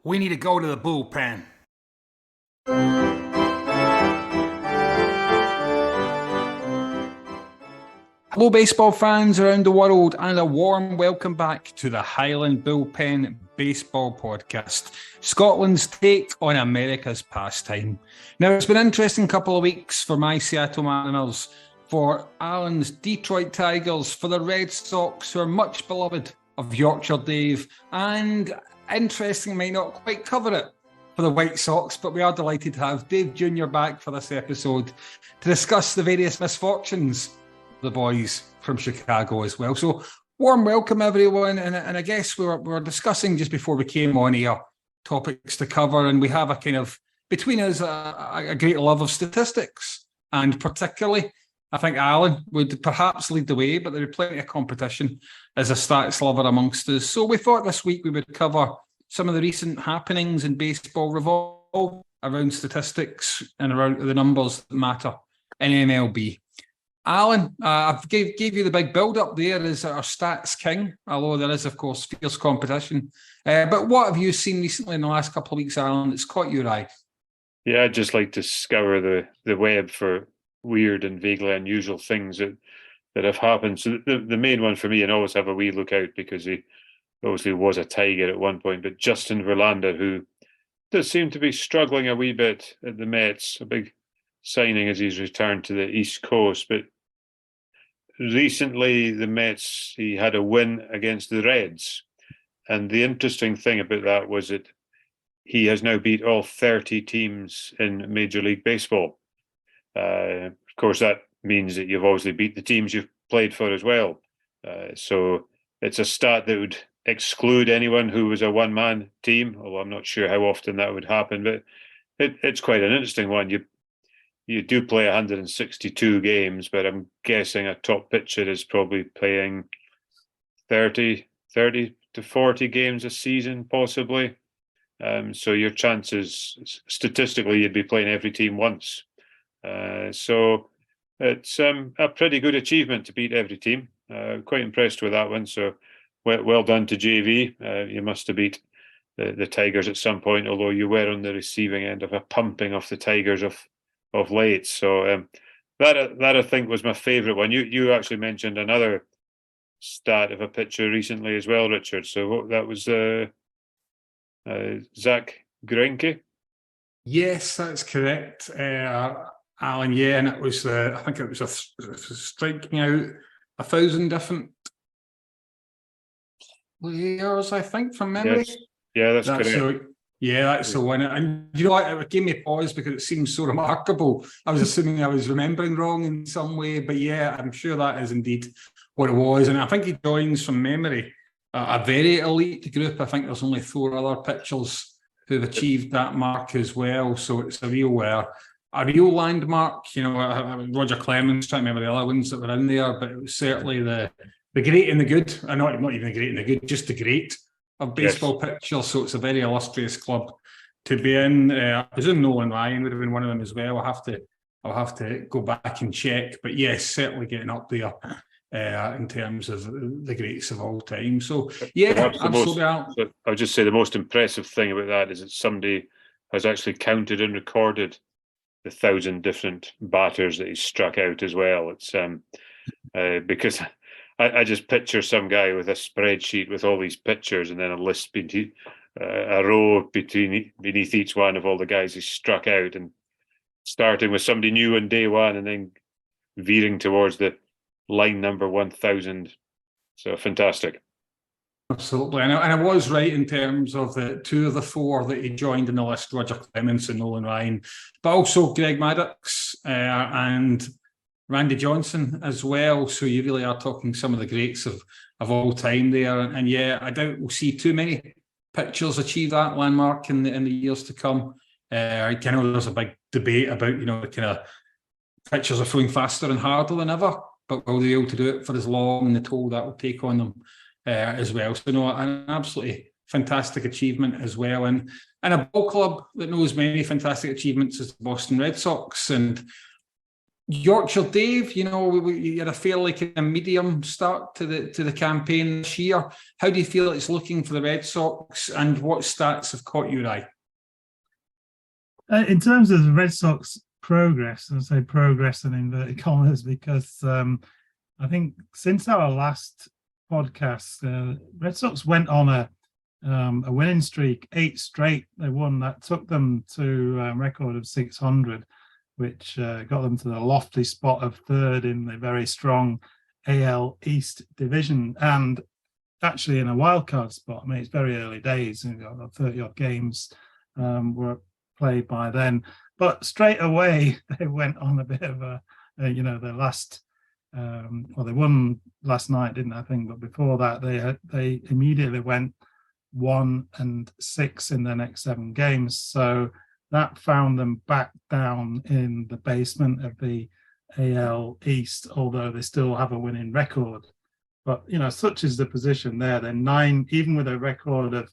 We need to go to the bullpen. Hello, baseball fans around the world, and a warm welcome back to the Highland Bullpen Baseball Podcast, Scotland's take on America's pastime. Now, it's been an interesting couple of weeks for my Seattle Mariners, for Alan's Detroit Tigers, for the Red Sox, who are much beloved of Yorkshire Dave, and interesting, might not quite cover it for the White Sox, but we are delighted to have Dave Jr. back for this episode to discuss the various misfortunes of the boys from Chicago as well. So warm welcome, everyone. And I guess we were discussing just before we came on here topics to cover, and we have a kind of, between us, a great love of statistics, and particularly I think Alan would perhaps lead the way, but there is plenty of competition as a stats lover amongst us. So we thought this week we would cover some of the recent happenings in baseball revolve around statistics and around the numbers that matter in MLB. Alan, I've gave you the big build-up there as our stats king, although there is, of course, fierce competition. But what have you seen recently in the last couple of weeks, Alan, that's caught your eye? Yeah, I'd just like to scour the web for weird and vaguely unusual things that have happened. So the main one for me, and always have a wee look out because he obviously was a Tiger at one point, but Justin Verlander, who does seem to be struggling a wee bit at the Mets, a big signing as he's returned to the East Coast. But recently the Mets, he had a win against the Reds. And the interesting thing about that was that he has now beat all 30 teams in Major League Baseball. Of course, that means that you've obviously beat the teams you've played for as well. So it's a stat that would exclude anyone who was a one-man team, although I'm not sure how often that would happen. But it's quite an interesting one. You do play 162 games, but I'm guessing a top pitcher is probably playing 30 to 40 games a season, possibly. So your chances, statistically, you'd be playing every team once. So it's a pretty good achievement to beat every team. Quite impressed with that one. So well done to JV. You must have beat the Tigers at some point, although you were on the receiving end of a pumping of the Tigers of late. So that I think was my favourite one. You actually mentioned another stat of a pitcher recently as well, Richard. So that was Zach Greinke. Yes, that's correct, Alan. Yeah, and it was I think it was striking out 1,000 different players, I think, from memory. Yes. Yeah, that's correct. That's the one. And you know what? It gave me pause because it seems so remarkable. I was assuming I was remembering wrong in some way, but yeah, I'm sure that is indeed what it was. And I think he joins from memory a very elite group. I think there's only 4 other pitchers who've achieved that mark as well. So it's a real landmark. You know, Roger Clemens, trying to remember the other ones that were in there, but it was certainly the great and the good. Not even the great and the good, just the great of baseball pitchers. So it's a very illustrious club to be in. I presume Nolan Ryan would have been one of them as well. I'll have to go back and check. But yes, certainly getting up there in terms of the greats of all time. So yeah, absolutely. I would just say the most impressive thing about that is that somebody has actually counted and recorded the 1,000 different batters that he's struck out as well. It's because I just picture some guy with a spreadsheet with all these pictures and then a list beneath a row beneath each one of all the guys he's struck out, and starting with somebody new on day one and then veering towards the line number 1,000. So fantastic. Absolutely. And I was right in terms of the 2 of the 4 that he joined in the list, Roger Clemens and Nolan Ryan, but also Greg Maddux and Randy Johnson as well. So you really are talking some of the greats of all time there. And yeah, I doubt we'll see too many pitchers achieve that landmark in the years to come. I know there's a big debate about, you know, the kind of pitchers are throwing faster and harder than ever, but will they be able to do it for as long and the toll that will take on them as well? So no, an absolutely fantastic achievement as well. And a ball club that knows many fantastic achievements is the Boston Red Sox. And Yorkshire Dave, you had a fairly kind of medium start to the campaign this year. How do you feel it's looking for the Red Sox, and what stats have caught your eye? In terms of the Red Sox progress, I say progress in inverted commas, because I think since our last podcast, Red Sox went on a winning streak, 8 straight. They won. That took them to a record of 600, which got them to the lofty spot of 3rd in the very strong AL East division, and actually in a wildcard spot. I mean, it's very early days, 30-odd games were played by then. But straight away, they went on a bit of their last, they won last night, didn't they, I think? But before that, they immediately went 1-6 in their next 7 games. So that found them back down in the basement of the AL East, although they still have a winning record. But, such is the position there. They're 9, even with a record of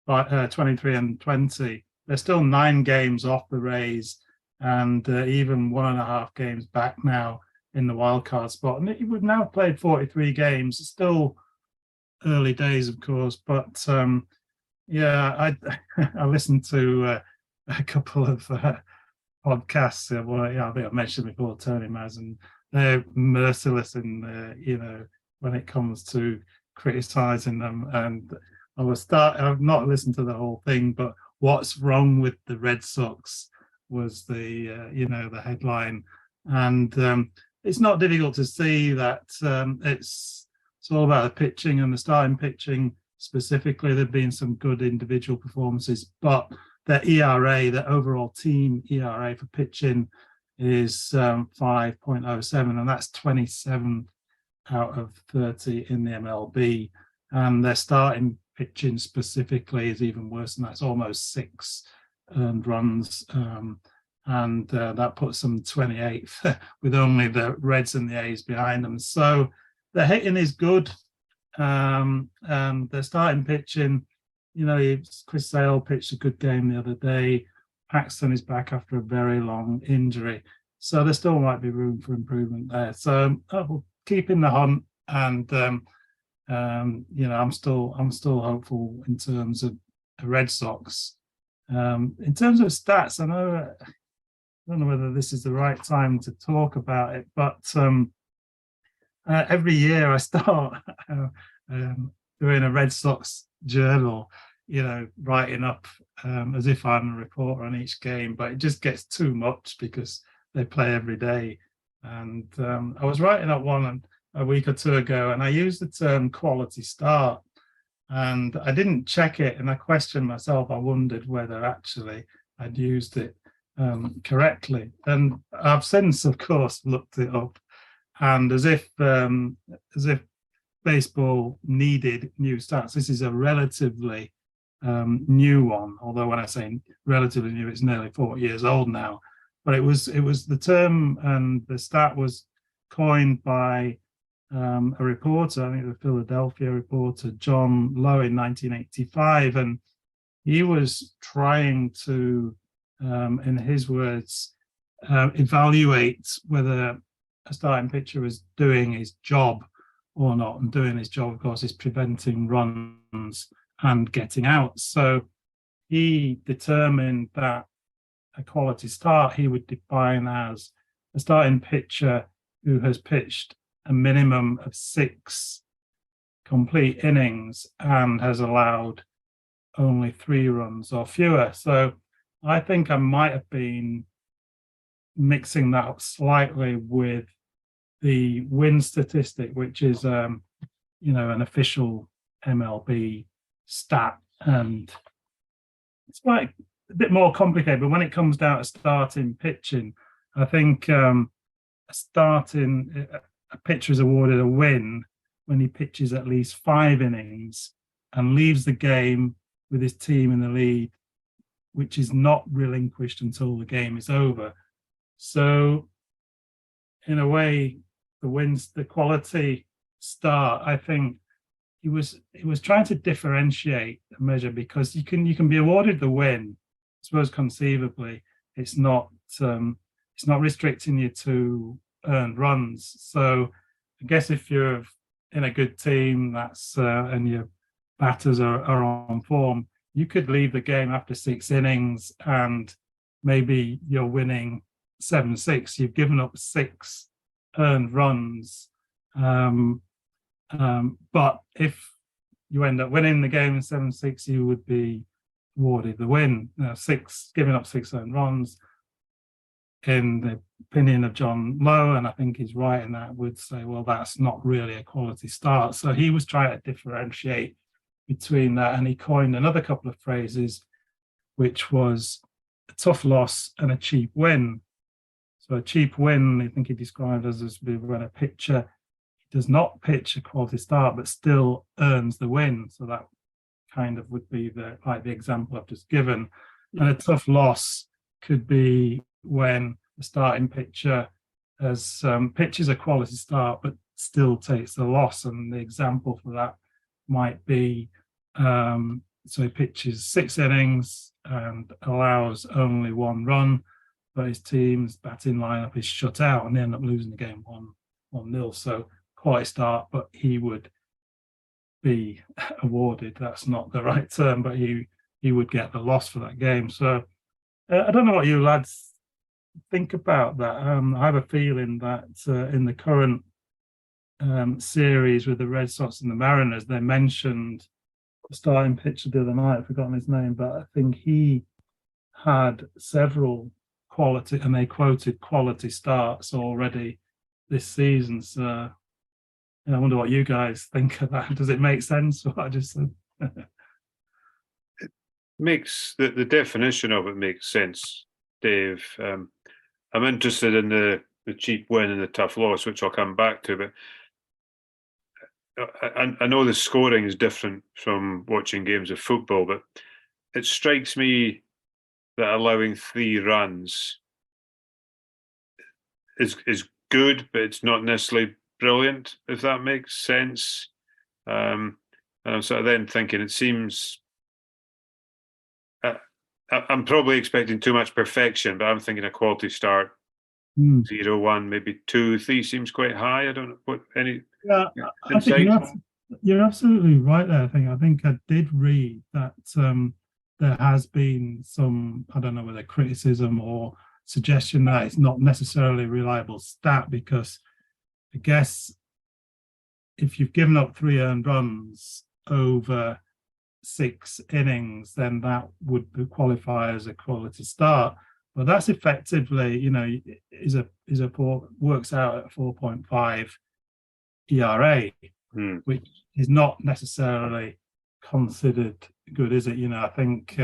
23-20, they're still 9 games off the Rays, and even 1.5 games back now in the wildcard spot. And we've now played 43 games. It's still early days, of course, but I listened to a couple of podcasts. I think I mentioned before, Tony Maz, and they're merciless in when it comes to criticizing them. And I've not listened to the whole thing, but what's wrong with the Red Sox was the headline, and it's not difficult to see that it's all about the pitching and the starting pitching specifically. There've been some good individual performances, but their ERA, the overall team ERA for pitching, is 5.07, and that's 27 out of 30 in the MLB. And their starting pitching specifically is even worse than that. It's almost 6 earned runs, and that puts them 28th with only the Reds and the A's behind them. So the hitting is good. Their starting pitching, Chris Sale pitched a good game the other day. Paxton is back after a very long injury, so there still might be room for improvement there. So we'll keep in the hunt, and I'm still hopeful in terms of the Red Sox. In terms of stats, I don't know whether this is the right time to talk about it, but every year I start doing a Red Sox journal, writing up as if I'm a reporter on each game, but it just gets too much because they play every day. And I was writing up one a week or 2 ago, and I used the term quality start, and I didn't check it, and I questioned myself. I wondered whether actually I'd used it correctly, and I've since, of course, looked it up, and as if baseball needed new stats. This is a relatively new one, although when I say relatively new, it's nearly 40 years old now. But it was the term, and the stat was coined by a reporter, I think the Philadelphia reporter, John Lowe, in 1985, and he was trying to, in his words, evaluate whether a starting pitcher was doing his job or not. And doing his job, of course, is preventing runs and getting out. So he determined that a quality start he would define as a starting pitcher who has pitched a minimum of 6 complete innings and has allowed only 3 runs or fewer. So I think I might have been mixing that up slightly with the win statistic, which is an official MLB stat, and it's quite a bit more complicated. But when it comes down to starting pitching, I think a pitcher is awarded a win when he pitches at least 5 innings and leaves the game with his team in the lead, which is not relinquished until the game is over. So in a way, the quality start, I think he was trying to differentiate the measure, because you can be awarded the win. I suppose conceivably it's not it's not restricting you to earned runs. So I guess if you're in a good team and your batters are on form, you could leave the game after 6 innings and maybe you're winning 7-6. You've given up 6 earned runs. But if you end up winning the game in 7-6, you would be awarded the win. Giving up 6 earned runs, in the opinion of John Lowe, and I think he's right in that, would say, well, that's not really a quality start. So he was trying to differentiate between that, and he coined another couple of phrases, which was a tough loss and a cheap win. So a cheap win, I think he described as when a pitcher does not pitch a quality start, but still earns the win. So that kind of would be the example I've just given. And a tough loss could be when the starting pitcher pitches a quality start, but still takes the loss. And the example for that might be, so he pitches 6 innings and allows only 1 run, but his team's batting lineup is shut out and they end up losing the game 1-0. So quality start, but he would be awarded, that's not the right term, but he would get the loss for that game. So I don't know what you lads think about that. I have a feeling that in the current series with the Red Sox and the Mariners, they mentioned the starting pitcher the other night, I've forgotten his name, but I think he had several quality, and they quoted quality starts already this season. So I wonder what you guys think of that. Does it make sense what I just said? It makes the definition of it makes sense, Dave. I'm interested in the cheap win and the tough loss, which I'll come back to, but I know the scoring is different from watching games of football, but it strikes me that allowing 3 runs is good, but it's not necessarily brilliant, if that makes sense. And I'm sort of then thinking, it seems I'm probably expecting too much perfection, but I'm thinking a quality start, 0, 1, maybe 2, 3 seems quite high. I don't know what any. Yeah, I think you're absolutely right there. I think I did read that there has been some, I don't know whether criticism or suggestion that it's not necessarily a reliable stat, because I guess if you've given up 3 earned runs over 6 innings, then that would qualify as a quality start. But that's effectively, works out at 4.5 ERA, which is not necessarily considered good, is it? I think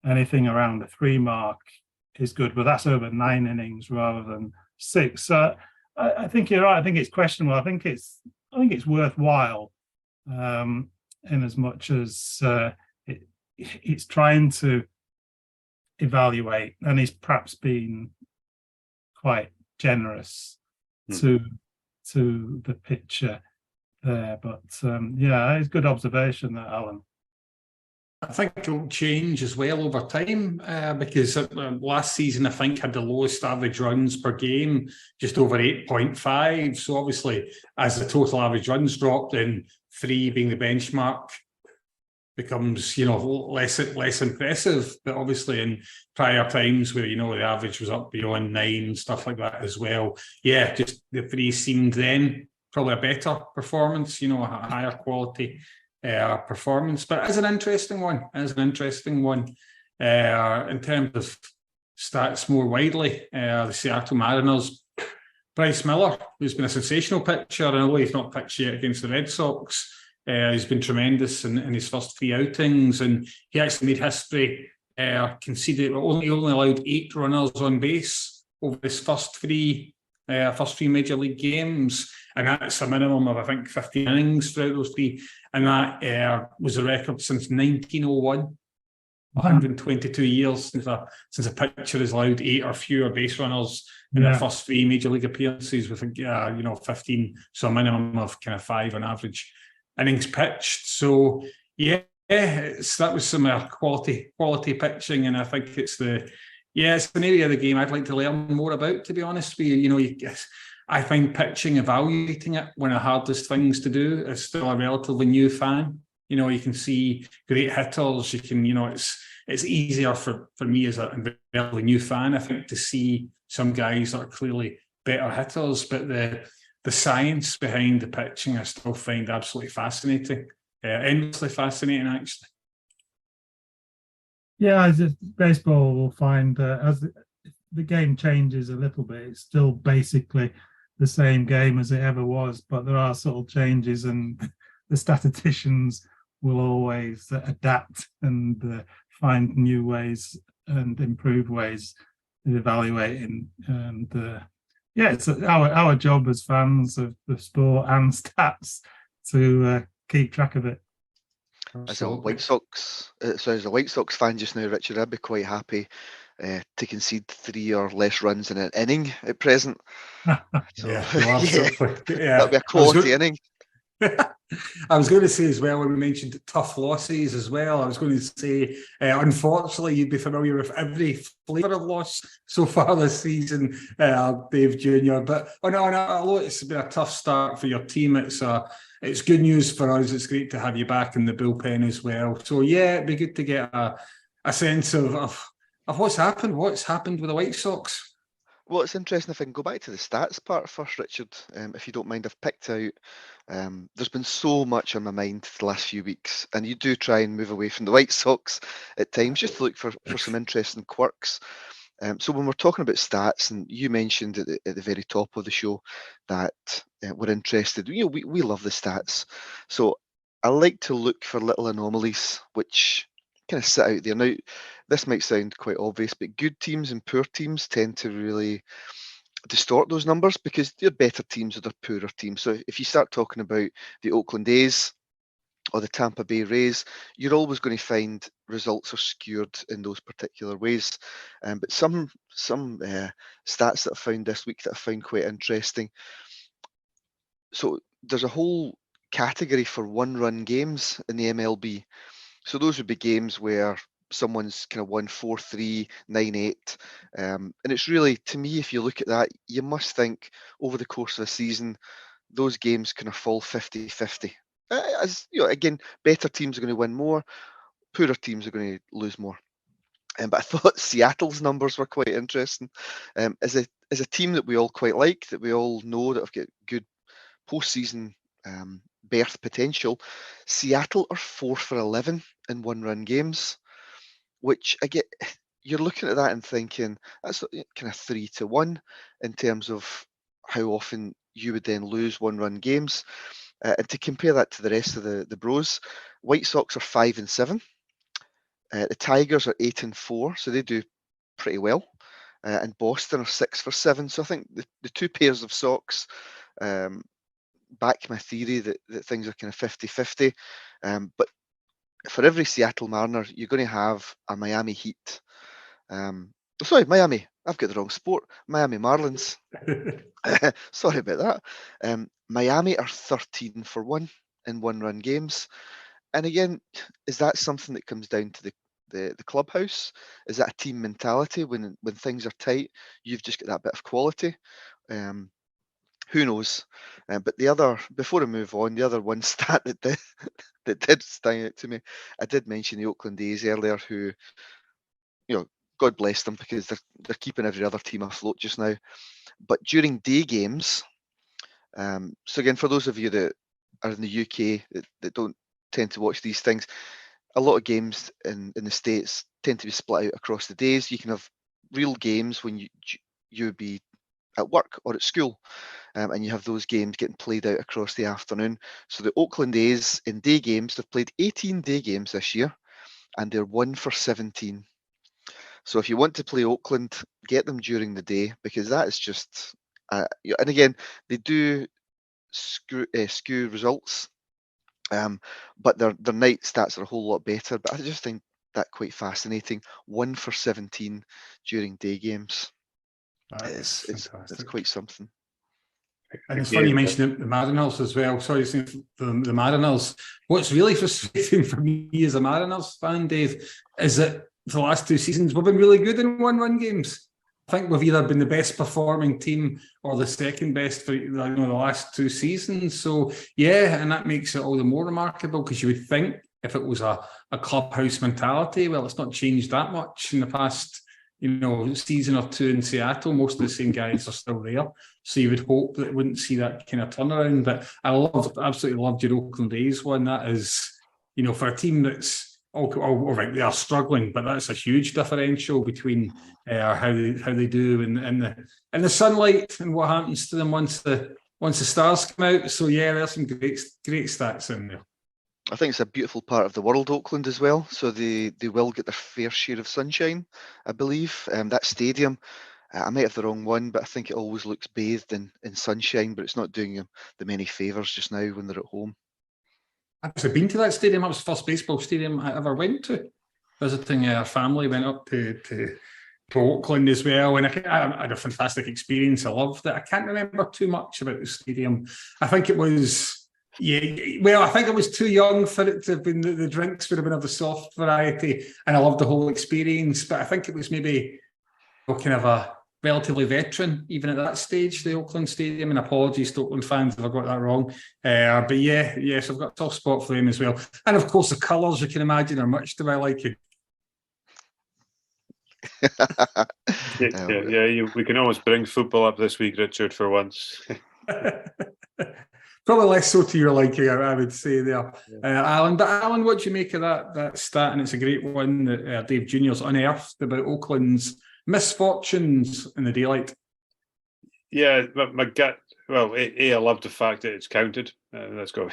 anything around the 3 mark is good, but that's over 9 innings rather than 6. So I think you're right. I think it's questionable. I think it's worthwhile, in as much as it's trying to evaluate, and he's perhaps been quite generous to the pitcher there. But it's good observation there, Alan. I think it'll change as well over time, because last season I think had the lowest average runs per game, just over 8.5. So obviously, as the total average runs dropped, then 3 being the benchmark becomes less impressive. But obviously in prior times where the average was up beyond 9 and stuff like that as well, just the 3 seemed then probably a better performance, a higher quality performance. But as an interesting one in terms of stats more widely, the Seattle Mariners, Bryce Miller, who's been a sensational pitcher, and although he's not pitched yet against the Red Sox, he's been tremendous in his first 3 outings, and he actually made history, conceded only allowed 8 runners on base over his first three major league games, and that's a minimum of I think 15 innings throughout those 3, and that was a record since 1901. 122 years since a pitcher has allowed 8 or fewer base runners in their first 3 major league appearances, with 15, so a minimum of kind of 5 on average innings pitched. So that was some quality pitching, and I think it's the Yeah, it's an area of the game I'd like to learn more about, to be honest with you. I find pitching, evaluating it, one of the hardest things to do. As still a relatively new fan. You can see great hitters. It's easier for me as a relatively new fan, I think, to see some guys that are clearly better hitters, but the science behind the pitching I still find absolutely fascinating. Endlessly fascinating, actually. Yeah, baseball will find as the game changes a little bit, it's still basically the same game as it ever was, but there are subtle changes, and the statisticians will always adapt and find new ways and improve ways of evaluating. And it's our job as fans of the sport and stats to keep track of it. As a White Sox fan just now, Richard, I'd be quite happy to concede 3 or less runs in an inning at present. So, absolutely. That'd be a quality inning. I was going to say as well, when we mentioned tough losses as well, I was going to say, unfortunately, you'd be familiar with every flavour of loss so far this season, Dave Jr. But although it's been a tough start for your team, it's good news for us. It's great to have you back in the bullpen as well. So yeah, it'd be good to get a sense of what's happened with the White Sox. Well, it's interesting if I can go back to the stats part first, Richard, if you don't mind. I've picked out, there's been so much on my mind the last few weeks, and you do try and move away from the White Sox at times just to look for some interesting quirks. So when we're talking about stats, and you mentioned at the very top of the show that we're interested, we love the stats. So I like to look for little anomalies which kind of sit out there. Now, this might sound quite obvious, but good teams and poor teams tend to really distort those numbers because they're better teams or they're poorer teams. So if you start talking about the Oakland A's or the Tampa Bay Rays, you're always going to find results are skewed in those particular ways. But some stats that I found this week that I found quite interesting. So there's a whole category for one-run games in the MLB. So those would be games where someone's kind of won 4-3, 9-8. And it's really, to me, if you look at that, you must think over the course of a season, those games kind of fall 50-50. As again, better teams are going to win more, poorer teams are going to lose more. But I thought Seattle's numbers were quite interesting. As a team that we all quite like, that we all know that have got good postseason berth potential, Seattle are 4 for 11 in one-run games, which again, you're looking at that and thinking that's kind of 3-1 in terms of how often you would then lose one-run games. And to compare that to the rest of the Bros, White Sox are 5-7. The Tigers are 8-4, so they do pretty well. And Boston are 6 for 7. So I think the two pairs of Sox back my theory that things are kind of 50-50. But for every Seattle Mariner, you're going to have a Miami Heat. Miami. I've got the wrong sport. Miami Marlins. Sorry about that. Miami are 13 for 1 in one-run games. And again, is that something that comes down to the clubhouse? Is that a team mentality when things are tight? You've just got that bit of quality. Who knows? But before I move on, the other one stat that did stand out to me, I did mention the Oakland A's earlier, who, God bless them because they're keeping every other team afloat just now. But during day games, so again, for those of you that are in the UK that don't tend to watch these things, a lot of games in the States tend to be split out across the days. You can have real games when you would be at work or at school, and you have those games getting played out across the afternoon. So the Oakland A's in day games, they've played 18 day games this year, and they're 1 for 17. So if you want to play Oakland, get them during the day, because that is just, and again, they do skew results, but their night stats are a whole lot better. But I just think that quite fascinating. 1 for 17 during day games. It's quite something. And it's funny you mentioned the Mariners as well. Sorry, the Mariners. What's really frustrating for me as a Mariners fan, Dave, is that for the last 2 seasons, we've been really good in one-run games. I think we've either been the best performing team or the second best for the last 2 seasons. So, yeah, and that makes it all the more remarkable, because you would think if it was a clubhouse mentality, well, it's not changed that much in the past, season or 2 in Seattle. Most of the same guys are still there. So you would hope that it wouldn't see that kind of turnaround. But I absolutely loved your Oakland A's one. That is, for a team that's all right, they are struggling, but that's a huge differential between how they do in the sunlight and what happens to them once the stars come out. So yeah, there's some great stats in there. I think it's a beautiful part of the world, Oakland, as well. So they will get their fair share of sunshine, I believe. That stadium, I might have the wrong one, but I think it always looks bathed in sunshine, but it's not doing them many favours just now when they're at home. I've actually been to that stadium. That was the first baseball stadium I ever went to. Visiting our family, went up to Oakland as well, and I had a fantastic experience. I loved it. I can't remember too much about the stadium. I think it was... I think I was too young for it to have been, the drinks would have been of the soft variety, and I loved the whole experience, but I think it was maybe kind of a relatively veteran, even at that stage, the Oakland Stadium, and apologies to Oakland fans if I got that wrong. But yes, I've got a soft spot for them as well. And of course, the colours, you can imagine, are much to my liking. We can almost bring football up this week, Richard, for once. Probably less so to your liking, I would say there, Alan. But Alan, what do you make of that stat? And it's a great one that Dave Jr.'s unearthed about Oakland's misfortunes in the daylight. Yeah, my gut. Well, I love the fact that it's counted. That's got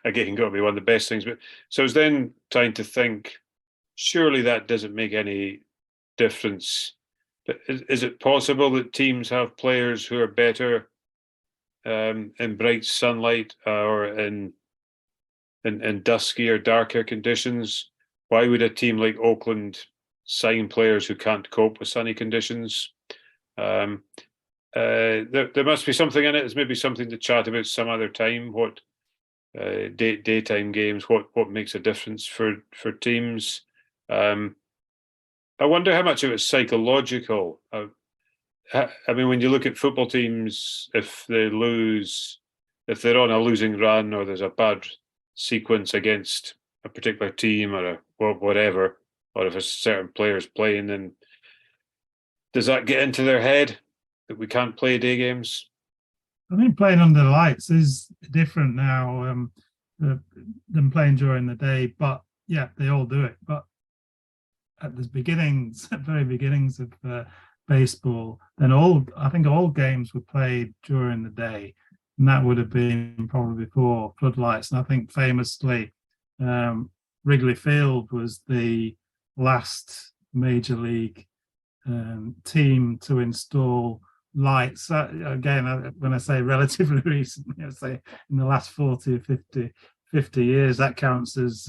to be one of the best things. But so I was then trying to think, surely that doesn't make any difference. But is it possible that teams have players who are better in bright sunlight or in dusky or darker conditions? Why would a team like Oakland sign players who can't cope with sunny conditions? There must be something in it. It's maybe something to chat about some other time. What daytime games? What makes a difference for teams? I wonder how much of it's psychological. I mean, when you look at football teams, if they lose, if they're on a losing run or there's a bad sequence against a particular team or whatever, or if a certain player's playing, then does that get into their head that we can't play day games? I think playing under the lights is different now than playing during the day. But yeah, they all do it. But at the very beginnings of baseball, then I think all games were played during the day, and that would have been probably before floodlights. And I think famously, Wrigley Field was the last major league team to install lights. Again, when I say relatively recently, I say in the last 40 or 50 years, that counts as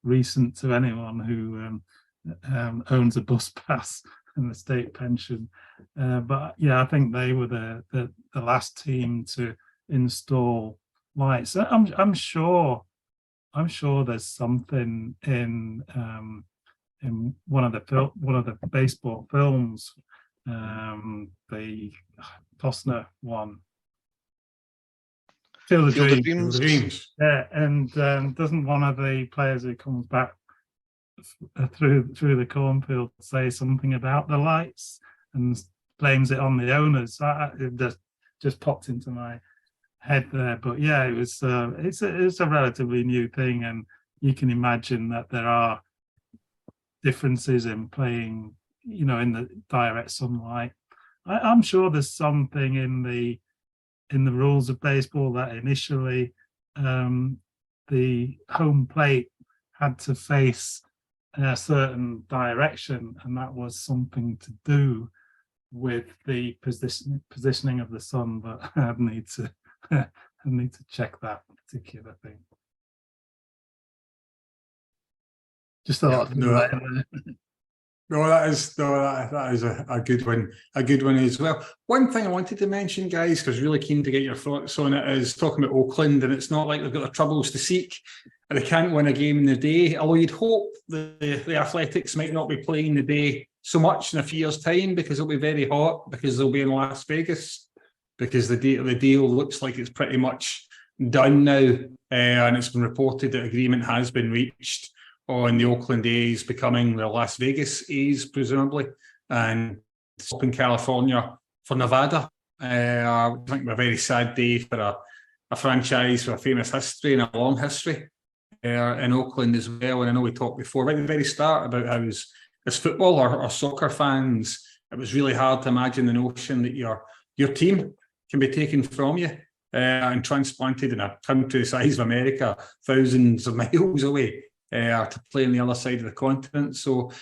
recent to anyone who owns a bus pass and the state pension. But yeah, I think they were the last team to install lights. I'm sure there's something in one of the baseball films, the Costner one, Field of Dreams. Yeah, and doesn't one of the players who comes back through the cornfield say something about the lights and blames it on the owners? It just popped into my head there. But yeah, it's a relatively new thing, and you can imagine that there are differences in playing, in the direct sunlight. I'm sure there's something in the rules of baseball that initially the home plate had to face a certain direction, and that was something to do with the positioning of the sun. But I need to check that particular thing. Just a lot. that is a good one, as well. One thing I wanted to mention, guys, because really keen to get your thoughts on it, is talking about Oakland, and it's not like they've got their troubles to seek, and they can't win a game in the day. Although you'd hope the Athletics might not be playing the day so much in a few years' time, because it'll be very hot, because they'll be in Las Vegas, because the deal looks like it's pretty much done now, and it's been reported that agreement has been reached on the Oakland A's becoming the Las Vegas A's, presumably, and up in California for Nevada. I think a very sad day for a franchise with a famous history and a long history in Oakland as well. And I know we talked before, right at the very start, about how as football or soccer fans, it was really hard to imagine the notion that your team can be taken from you and transplanted in a country the size of America, thousands of miles away, to play on the other side of the continent. So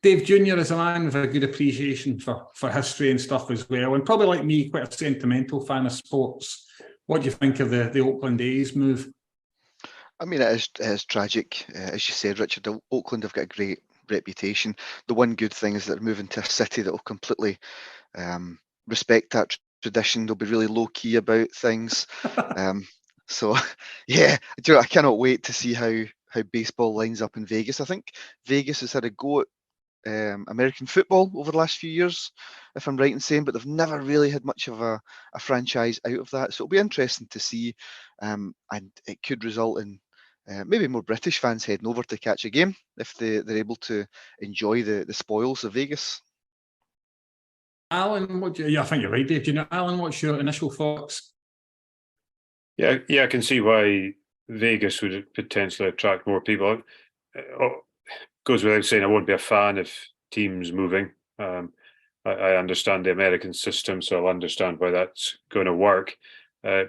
Dave Jr. is a man with a good appreciation for history and stuff as well, and probably like me, quite a sentimental fan of sports. What do you think of the Oakland A's move? I mean, it is tragic. As you said, Richard, Oakland have got a great reputation. The one good thing is that they're moving to a city that will completely respect that tradition. They'll be really low-key about things. So, yeah, I cannot wait to see how baseball lines up in Vegas. I think Vegas has had a go at American football over the last few years, if I'm right in saying, but they've never really had much of a franchise out of that. So it'll be interesting to see, and it could result in maybe more British fans heading over to catch a game if they're able to enjoy the spoils of Vegas. Alan, I think you're right, Dave. Do you know, Alan, what's your initial thoughts? Yeah, I can see why Vegas would potentially attract more people. Goes without saying, I won't be a fan of teams moving. I understand the American system, so I'll understand why that's going to work. I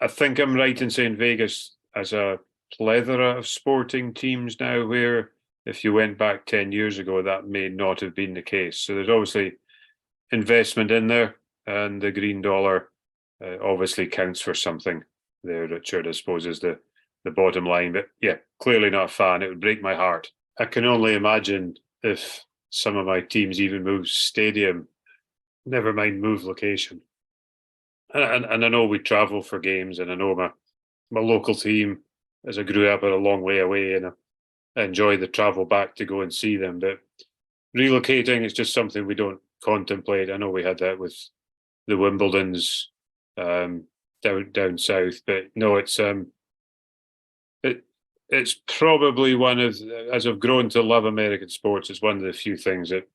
think I'm right in saying Vegas has a plethora of sporting teams now, where if you went back 10 years ago, that may not have been the case. So there's obviously investment in there, and the green dollar obviously counts for something there, Richard, I suppose, is the bottom line. But yeah, clearly not a fan. It would break my heart. I can only imagine if some of my teams even move stadium, never mind move location. And I know we travel for games, and I know my local team, as I grew up, are a long way away, and I enjoy the travel back to go and see them. But relocating is just something we don't contemplate. I know we had that with the Wimbledons down south, but no, it's probably one of, as I've grown to love American sports, it's one of the few things that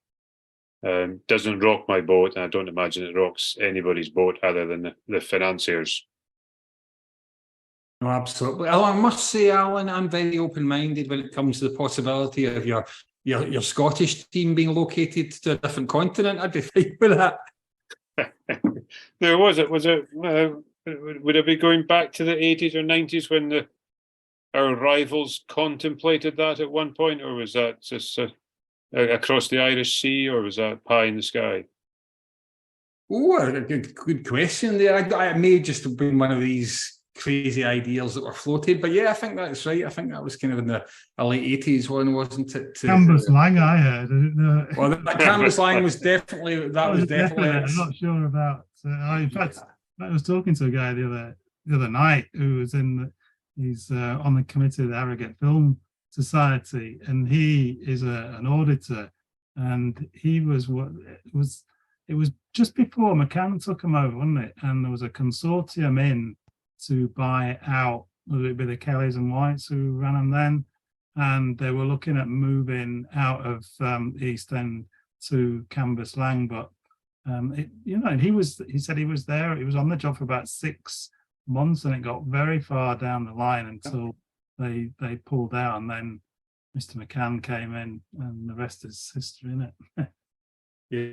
doesn't rock my boat, and I don't imagine it rocks anybody's boat other than the financiers. No, absolutely. I must say, Alan, I'm very open-minded when it comes to the possibility of your Scottish team being located to a different continent. I'd be fine with that. There was it. Would it be going back to the 80s or 90s when our rivals contemplated that at one point, or was that just across the Irish Sea, or was that pie in the sky? Oh, a good question there. It may just have been one of these crazy ideas that were floated, but yeah, I think that's right. I think that was kind of in the late 80s one, wasn't it? Canvas Lang, I heard. Well, that Canvas Lang was definitely I'm not sure about. In fact, I was talking to a guy the other night who was he's on the committee of the Harrogate Film Society, and he is an auditor, and it was just before McCann took him over, wasn't it? And there was a consortium in to buy out, would it be the Kellys and Whites who ran them then? And they were looking at moving out of East End to Canvas Lang, but he said he was there. He was on the job for about 6 months, and it got very far down the line until they pulled out, and then Mr. McCann came in, and the rest is history, isn't it? Yeah.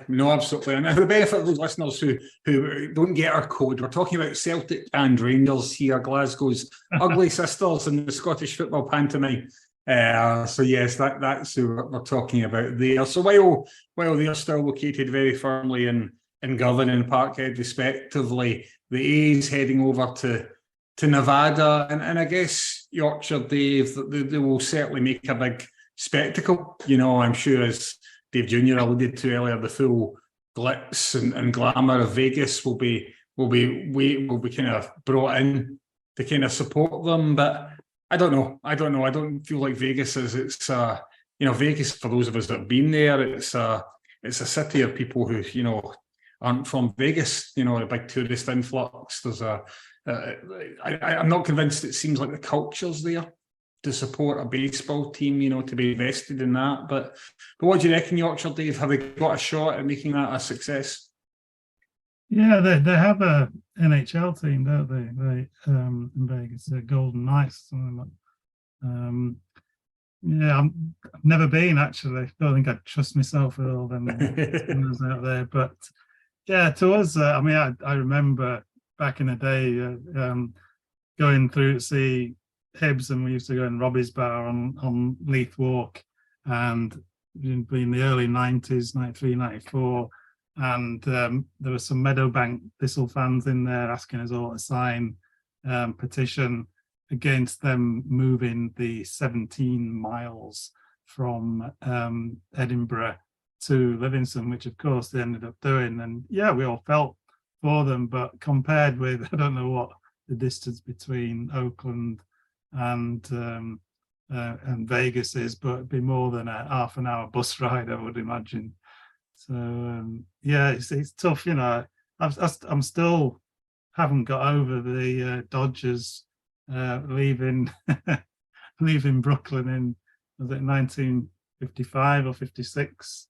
No, absolutely. And for the benefit of those listeners who don't get our code, we're talking about Celtic and Rangers here, Glasgow's ugly sisters in the Scottish football pantomime. So yes, that's who we're talking about there. So while they're still located very firmly in Govan and Parkhead respectively, the A's heading over to Nevada, and I guess Yorkshire Dave, they will certainly make a big spectacle. I'm sure, as Dave Jr. alluded to earlier, the full glitz and glamour of Vegas will be kind of brought in to kind of support them. But I don't know. I don't feel like Vegas it's Vegas, for those of us that have been there, it's a city of people who aren't from Vegas. A big tourist influx. There's I'm not convinced. It seems like the culture's there to support a baseball team, to be invested in that. But what do you reckon, Yorkshire Dave? Have they got a shot at making that a success? Yeah, they have a NHL team, don't they? They in Vegas, the Golden Knights, something like. Yeah, I've never been, actually. Don't think I'd trust myself with all them things out there. But yeah, to us, I remember back in the day going through to see Hibs, and we used to go in Robbie's Bar on Leith Walk, and in the early 90s, 93, 94, and there were some Meadowbank Thistle fans in there asking us all to sign petition against them moving the 17 miles from Edinburgh to Livingston, which of course they ended up doing. And yeah, we all felt for them, but compared with, I don't know what the distance between Oakland and Vegas is, but it'd be more than a half an hour bus ride, I would imagine. So yeah, it's tough. I'm still haven't got over the Dodgers leaving Brooklyn in, was it 1955 or 56?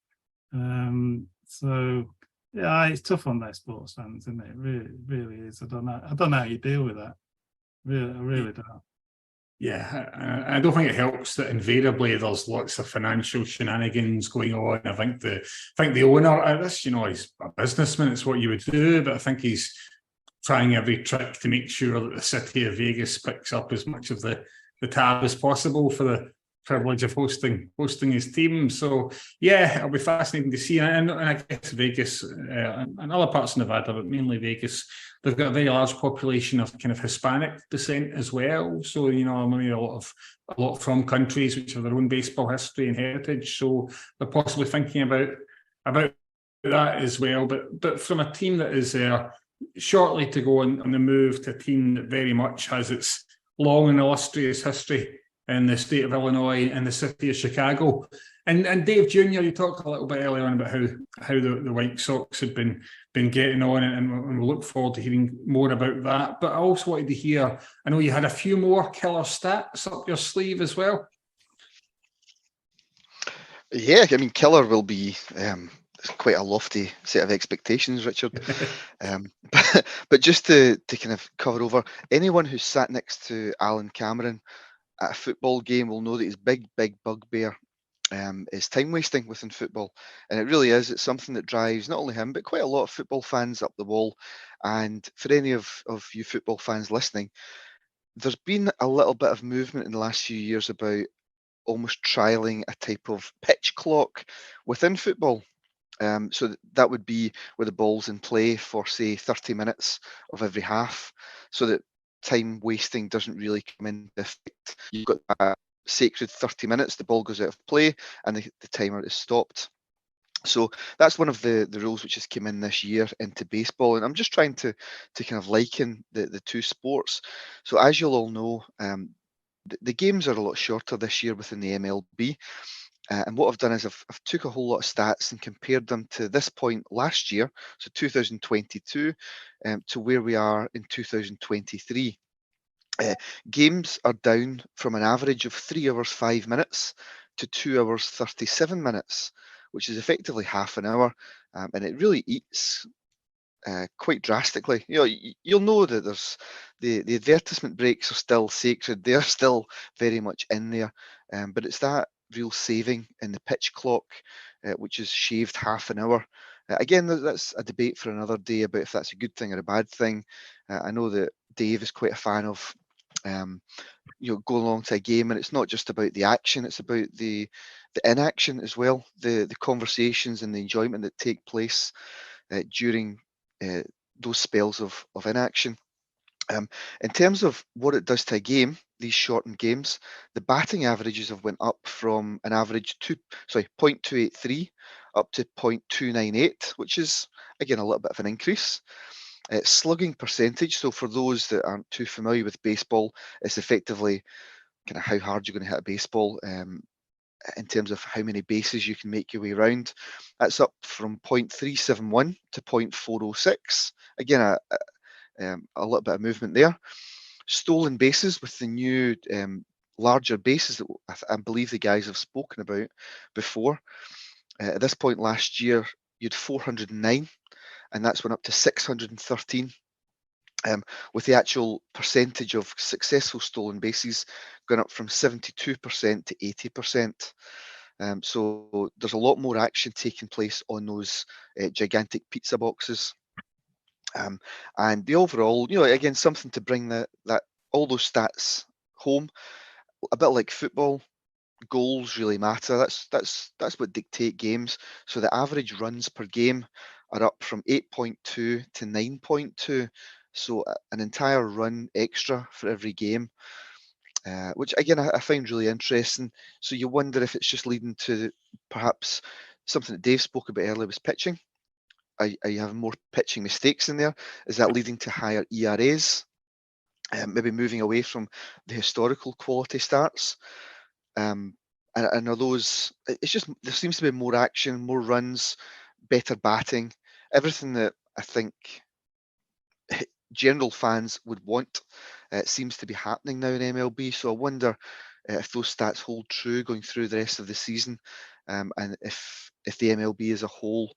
So yeah, it's tough on their sports fans, isn't it? It really is. I don't know how you deal with that. I really don't. Yeah, I don't think it helps that invariably there's lots of financial shenanigans going on. I think the owner of this, he's a businessman. It's what you would do, but I think he's trying every trick to make sure that the city of Vegas picks up as much of the tab as possible for the privilege of hosting his team. So yeah, it'll be fascinating to see. And I guess Vegas and other parts of Nevada, but mainly Vegas, they've got a very large population of kind of Hispanic descent as well. So maybe a lot from countries which have their own baseball history and heritage. So they're possibly thinking about that as well. But from a team that is shortly to go on the move to a team that very much has its long and illustrious history in the state of Illinois and the city of Chicago. And Dave Jr., you talked a little bit earlier on about how the White Sox had been getting on, and we'll look forward to hearing more about that. But I also wanted to hear, I know you had a few more killer stats up your sleeve as well. Yeah, killer will be quite a lofty set of expectations, Richard. But just to kind of cover over, anyone who's sat next to Alan Cameron at a football game will know that his big bugbear is time wasting within football, and it really is. It's something that drives not only him but quite a lot of football fans up the wall. And for any of you football fans listening, there's been a little bit of movement in the last few years about almost trialing a type of pitch clock within football. So that would be where the ball's in play for, say, 30 minutes of every half, so that time wasting doesn't really come into effect. You've got a sacred 30 minutes, the ball goes out of play and the timer is stopped. So that's one of the rules which has come in this year into baseball, and I'm just trying to kind of liken the two sports. So as you'll all know, the games are a lot shorter this year within the MLB. And what I've done is I've took a whole lot of stats and compared them to this point last year, so 2022, to where we are in 2023. Games are down from an average of 3 hours 5 minutes to 2 hours 37 minutes, which is effectively half an hour, and it really eats quite drastically. You'll know that there's the advertisement breaks are still sacred; they're still very much in there, but it's that real saving in the pitch clock, which is shaved half an hour. Again, that's a debate for another day about if that's a good thing or a bad thing. I know that Dave is quite a fan of going along to a game, and it's not just about the action; it's about the inaction as well, the conversations and the enjoyment that take place during those spells of inaction. In terms of what it does to a game, these shortened games, the batting averages have went up from an average 0.283 up to 0.298, which is again a little bit of an increase. Slugging percentage, so for those that aren't too familiar with baseball, it's effectively kind of how hard you're going to hit a baseball in terms of how many bases you can make your way around. That's up from 0.371 to 0.406. Again, a little bit of movement there. Stolen bases with the new larger bases that I believe the guys have spoken about before. At this point last year, you had 409, and that's went up to 613. With the actual percentage of successful stolen bases going up from 72% to 80%. So there's a lot more action taking place on those gigantic pizza boxes. And the overall, again, something to bring that all those stats home. A bit like football, goals really matter. That's what dictate games. So the average runs per game are up from 8.2 to 9.2. So an entire run extra for every game, which again I find really interesting. So you wonder if it's just leading to perhaps something that Dave spoke about earlier was pitching. Are you having more pitching mistakes in there? Is that leading to higher ERAs? Maybe moving away from the historical quality starts. And are those? It's just there seems to be more action, more runs, better batting, everything that I think general fans would want. Seems to be happening now in MLB. So I wonder if those stats hold true going through the rest of the season, and if the MLB as a whole.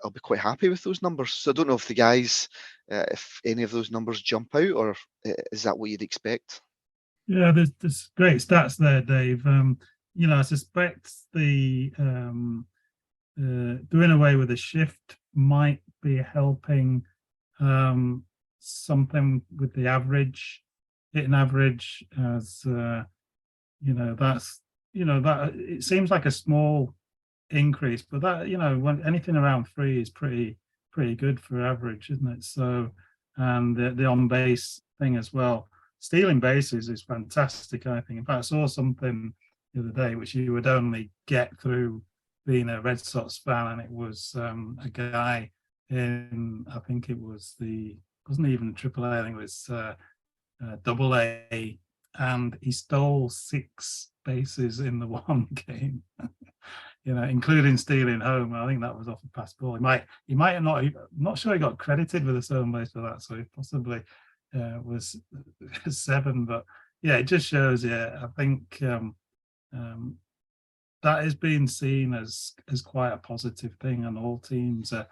I'll be quite happy with those numbers. So I don't know if the guys, if any of those numbers jump out, or is that what you'd expect? Yeah, there's great stats there, Dave. I suspect the doing away with the shift might be helping something with the average, hitting average, as that it seems like a small increase, but that when anything around 3 is pretty good for average, isn't it? So, and the on base thing as well, stealing bases is fantastic, I think. In fact, I saw something the other day which you would only get through being a Red Sox fan, and it was a guy in, I think it was wasn't even AAA, I think it was Double A, and he stole 6 bases in the one game. Including stealing home. I think that was off a pass ball. He might have not. I'm not sure he got credited with a stolen base for that, so he possibly was 7. But yeah, it just shows. Yeah, I think that is being seen as quite a positive thing, and all teams are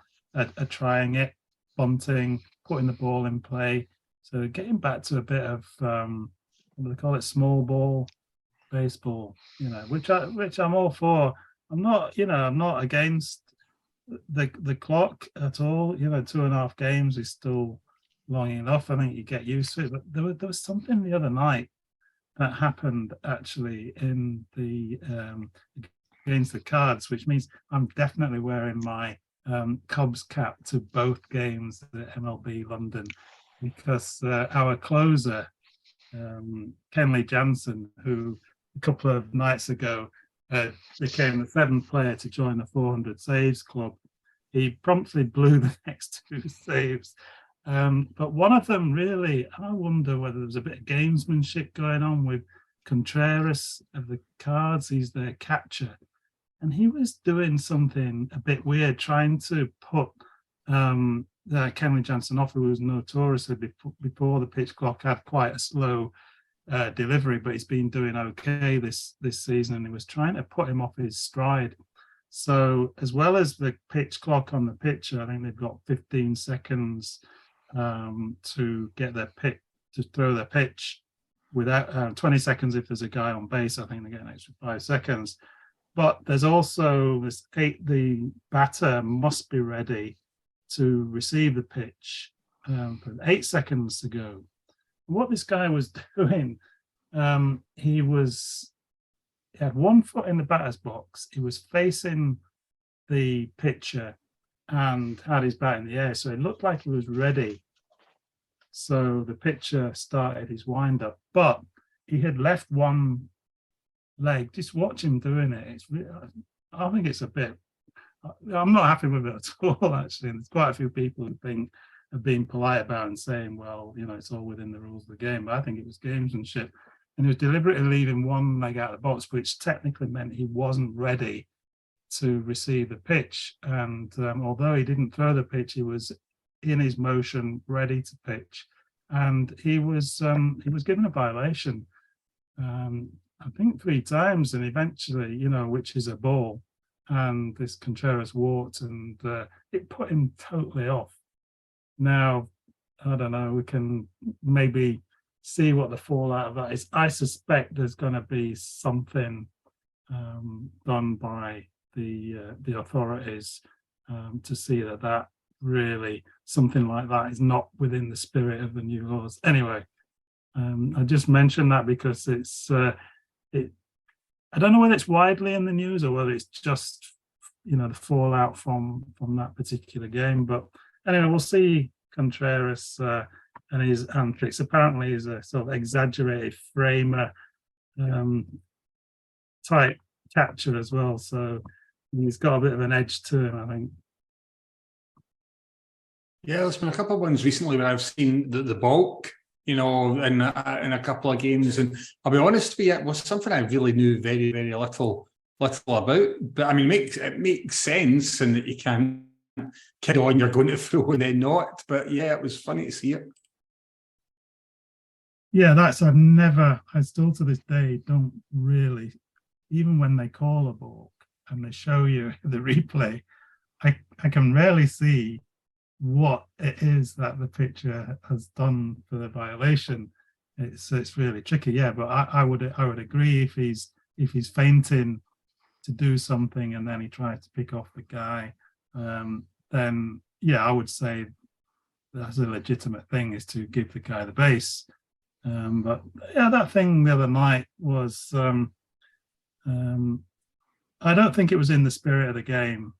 trying it, bunting, putting the ball in play. So getting back to a bit of what do they call it, small ball baseball, which I'm all for. I'm not against the clock at all. 2.5 games is still long enough. I think you get used to it. But there was something the other night that happened actually in the against the Cards, which means I'm definitely wearing my Cubs cap to both games at MLB London, because our closer, Kenley Jansen, who a couple of nights ago became the 7th player to join the 400 saves club. He promptly blew the next 2 saves. But one of them really, I wonder whether there's a bit of gamesmanship going on with Contreras of the Cards. He's their catcher. And he was doing something a bit weird, trying to put Kenley Jansen off, who was notoriously before the pitch clock had quite a slow delivery, but he's been doing okay this season, and he was trying to put him off his stride. So as well as the pitch clock on the pitcher, I think they've got 15 seconds to get their pitch, to throw their pitch, without 20 seconds if there's a guy on base. I think they get an extra 5 seconds. But there's also this the batter must be ready to receive the pitch for 8 seconds to go. What this guy was doing, he had 1 foot in the batter's box. He was facing the pitcher and had his bat in the air, so it looked like he was ready So the pitcher started his wind-up, but he had left one leg. Just watch him doing it. I think it's a bit. I'm not happy with it at all, actually. And there's quite a few people who think have been polite about it and saying, well, it's all within the rules of the game. But I think it was gamesmanship. And he was deliberately leaving one leg out of the box, which technically meant he wasn't ready to receive the pitch. And although he didn't throw the pitch, he was in his motion, ready to pitch. And he was given a violation, I think 3 times, and eventually, which is a ball. And this Contreras walked, and it put him totally off. Now, I don't know, we can maybe see what the fallout of that is. I suspect there's going to be something done by the authorities to see that really, something like that is not within the spirit of the new laws. Anyway, I just mentioned that because I don't know whether it's widely in the news or whether it's just, the fallout from that particular game. But anyway, we'll see Contreras and his antics. Apparently, he's a sort of exaggerated framer type catcher as well. So he's got a bit of an edge to him, I think. Yeah, there's been a couple of ones recently where I've seen the bulk, in a couple of games, and I'll be honest with you, it was something I really knew very, very little about. But I mean, it makes sense, and that you can kid on you're going to throw and then not. But yeah, it was funny to see it. Yeah, I still to this day don't really, even when they call a balk and they show you the replay, I can rarely see what it is that the pitcher has done for the violation. It's really tricky. Yeah, but I would agree if he's feinting to do something and then he tries to pick off the guy, then yeah, I would say that's a legitimate thing, is to give the guy the base. But yeah, that thing the other night was I don't think it was in the spirit of the game.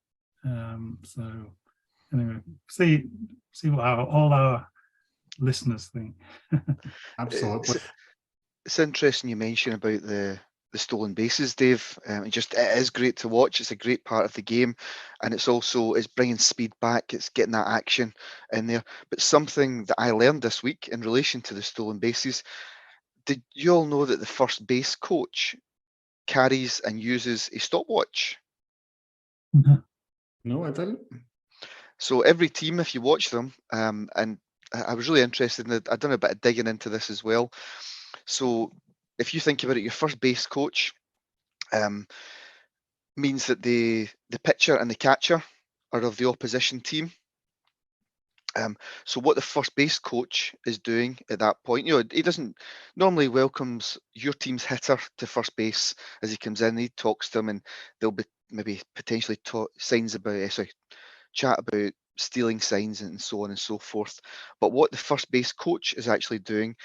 So anyway, see what all our listeners think. Absolutely. It's interesting you mention about the stolen bases, Dave. It is great to watch. It's a great part of the game, and it's bringing speed back. It's getting that action in there. But something that I learned this week in relation to the stolen bases: did you all know that the first base coach carries and uses a stopwatch? No, I didn't. So every team, if you watch them, and I was really interested in it, I've done a bit of digging into this as well. So if you think about it, your first base coach means that the pitcher and the catcher are of the opposition team. So what the first base coach is doing at that point, he doesn't normally welcomes your team's hitter to first base as he comes in. He talks to them, and there'll be maybe potentially chat about stealing signs and so on and so forth. But what the first base coach is actually doing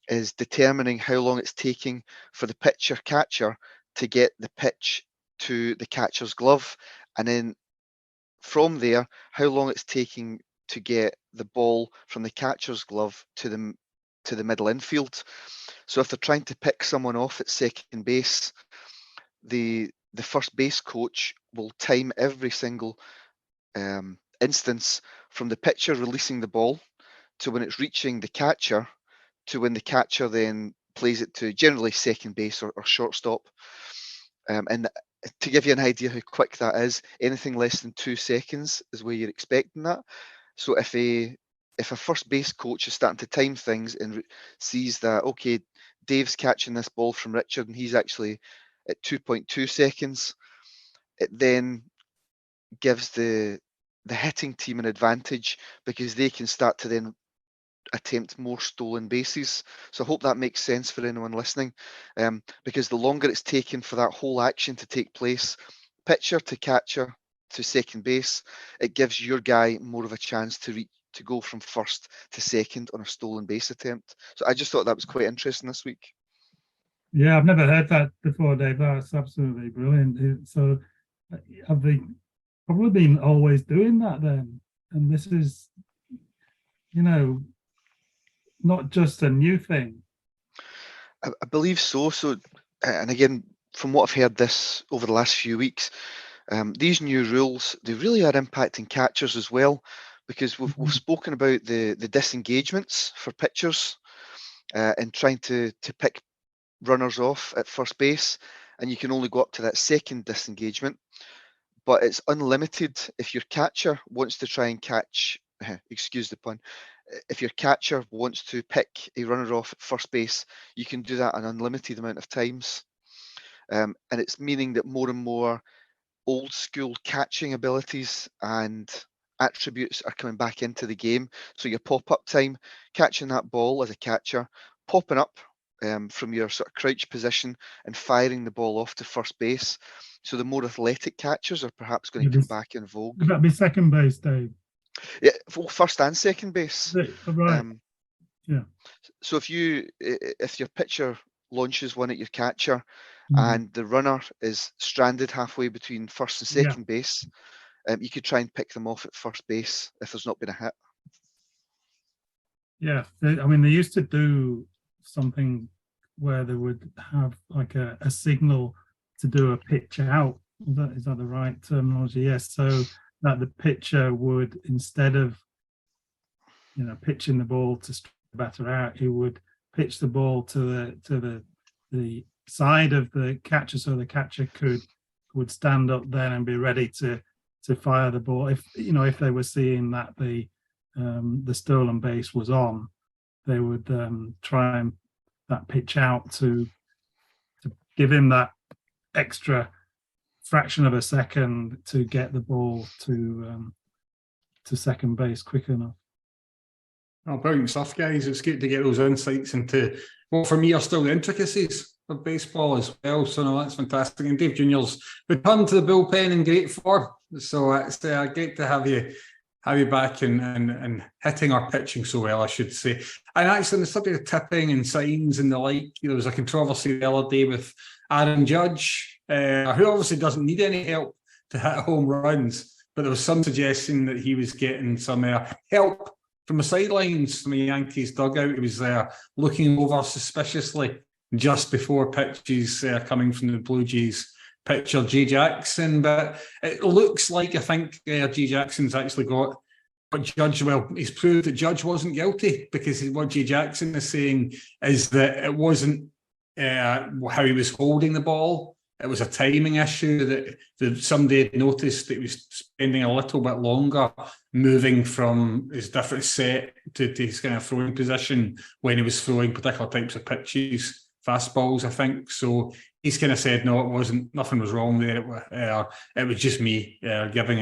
is determining how long it's taking for the pitcher catcher to get the pitch to the catcher's glove, and then from there, how long it's taking to get the ball from the catcher's glove to the middle infield. So if they're trying to pick someone off at second base, the first base coach will time every single instance from the pitcher releasing the ball to when it's reaching the catcher, to when the catcher then plays it to generally second base or shortstop. And to give you an idea how quick that is, anything less than 2 seconds is where you're expecting that. So if a first base coach is starting to time things and sees that, okay, Dave's catching this ball from Richard and he's actually at 2.2 seconds, it then gives the hitting team an advantage, because they can start to then attempt more stolen bases. So I hope that makes sense for anyone listening, because the longer it's taken for that whole action to take place, pitcher to catcher to second base, it gives your guy more of a chance to go from first to second on a stolen base attempt. So I just thought that was quite interesting this week. Yeah, I've never heard that before, Dave. That's absolutely brilliant. So have they probably been always doing that then? And this is, not just a new thing? I believe so. So, and again, from what I've heard this over the last few weeks, these new rules, they really are impacting catchers as well, because we've spoken about the disengagements for pitchers and trying to pick runners off at first base, and you can only go up to that second disengagement, but it's unlimited if your catcher wants to try and catch, excuse the pun, if your catcher wants to pick a runner off at first base, you can do that an unlimited amount of times. And it's meaning that more and more old school catching abilities and attributes are coming back into the game. So your pop-up time, catching that ball as a catcher, popping up from your sort of crouch position and firing the ball off to first base. So the more athletic catchers are perhaps going to come back in vogue. Would that be second base, Dave? Yeah, first and second base. Right. Yeah. So if your pitcher launches one at your catcher and the runner is stranded halfway between first and second base, you could try and pick them off at first base if there's not been a hit. Yeah, I mean, they used to do something where they would have like a signal to do a pitch out. Is that the right terminology? Yes. So that the pitcher would, instead of pitching the ball to strike the batter out, he would pitch the ball to the side of the catcher, so the catcher would stand up then and be ready to fire the ball. If they were seeing that the stolen base was on, they would try and that pitch out to give him that extra fraction of a second to get the ball to second base quick enough. Oh, brilliant stuff, guys. It's good to get those insights into what for me are still the intricacies of baseball as well. So no, that's fantastic. And Dave Jr.'s returned to the bullpen in great form. So it's great to have you back and hitting or pitching so well, I should say. And actually, on the subject of tipping and signs and the like, there was a controversy the other day with Aaron Judge, who obviously doesn't need any help to hit home runs, but there was some suggestion that he was getting some help from the sidelines from the Yankees dugout. He was looking over suspiciously just before pitches coming from the Blue Jays pitcher, Jay Jackson. But it looks like, I think Jay Jackson's actually got Judge. Well, he's proved that Judge wasn't guilty, because what Jay Jackson is saying is that it wasn't how he was holding the ball. It was a timing issue that somebody had noticed that he was spending a little bit longer moving from his different set to his kind of throwing position when he was throwing particular types of pitches, fastballs, I think. So he's kind of said, no, it wasn't, nothing was wrong there. It was just me giving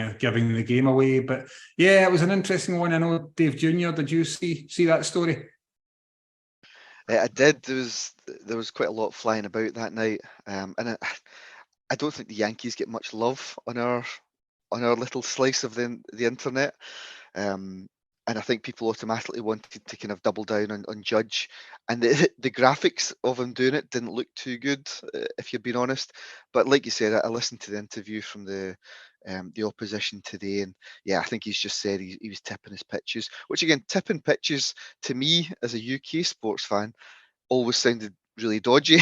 the game away. But yeah, it was an interesting one. I know, Dave Jr., did you see that story? I did. There was quite a lot flying about that night, and I don't think the Yankees get much love on our little slice of the internet, and I think people automatically wanted to kind of double down on Judge, and the graphics of him doing it didn't look too good, if you're being honest. But like you said, I listened to the interview from the opposition today, and yeah, I think he's just said he was tipping his pitches, which again, tipping pitches to me as a UK sports fan always sounded really dodgy,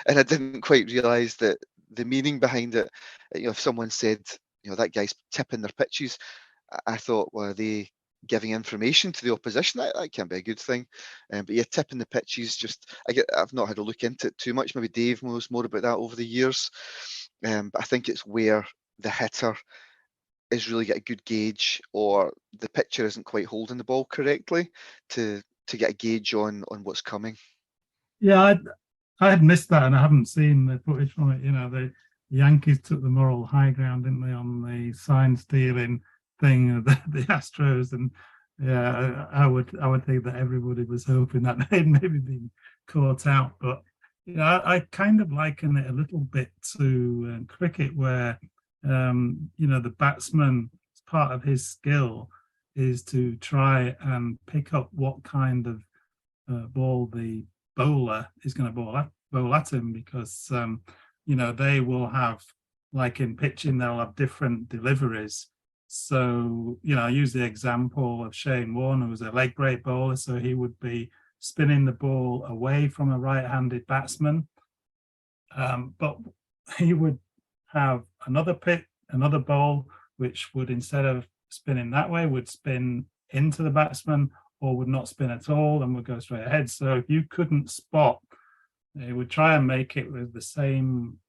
and I didn't quite realise that the meaning behind it. If someone said, that guy's tipping their pitches, I thought, well, are they giving information to the opposition? That can be a good thing. But yeah, tipping the pitches, I've not had a look into it too much. Maybe Dave knows more about that over the years. But I think it's where the hitter is really get a good gauge, or the pitcher isn't quite holding the ball correctly to get a gauge on what's coming. Yeah, I had missed that, and I haven't seen the footage from it. The Yankees took the moral high ground, didn't they, on the sign stealing thing of the Astros, and yeah, I would think that everybody was hoping that they'd maybe been caught out. But I kind of liken it a little bit to cricket, where the batsman, part of his skill is to try and pick up what kind of ball the bowler is going to bowl at him, because they will have, like in pitching, they'll have different deliveries. So, I use the example of Shane Warne, who was a leg break bowler. So he would be spinning the ball away from a right-handed batsman. But he would have another ball, which would, instead of spinning that way, would spin into the batsman or would not spin at all and would go straight ahead. So if you couldn't spot, he would try and make it with the same